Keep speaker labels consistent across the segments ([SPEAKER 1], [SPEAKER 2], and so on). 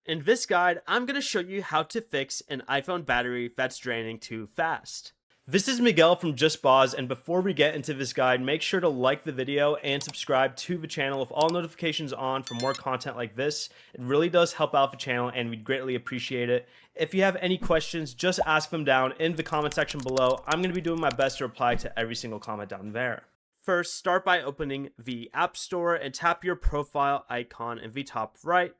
[SPEAKER 1] In this guide, I'm going to show you how to fix an iPhone battery that's draining too fast. This is Miguel from Just Boz, and before we get into this guide, make sure to like the video and subscribe to the channel with all notifications on for more content like this. It really does help out the channel and we'd greatly appreciate it. If you have any questions, just ask them down in the comment section below. I'm going to be doing my best to reply to every single comment down there. First, start by opening the App Store and tap your profile icon in the top right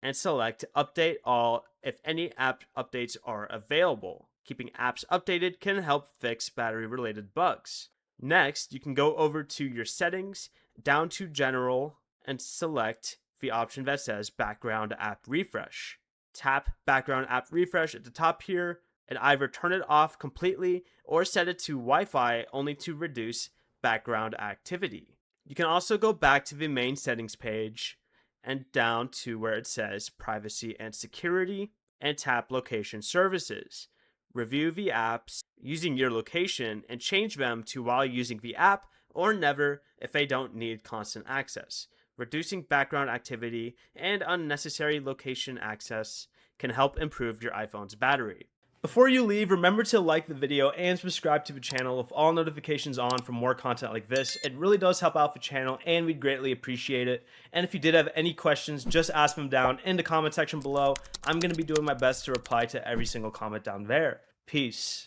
[SPEAKER 1] and select Update All if any app updates are available. Keeping apps updated can help fix battery-related bugs. Next, you can go over to your settings, down to General, and select the option that says Background App Refresh. Tap Background App Refresh at the top here, and either turn it off completely or set it to Wi-Fi only to reduce background activity. You can also go back to the main settings page and down to where it says Privacy and Security and tap Location Services. Review the apps using your location and change them to while using the app or never if they don't need constant access. Reducing background activity and unnecessary location access can help improve your iPhone's battery. Before you leave, remember to like the video and subscribe to the channel with all notifications on for more content like this. It really does help out the channel and we'd greatly appreciate it. And if you did have any questions, just ask them down in the comment section below. I'm going to be doing my best to reply to every single comment down there. Peace.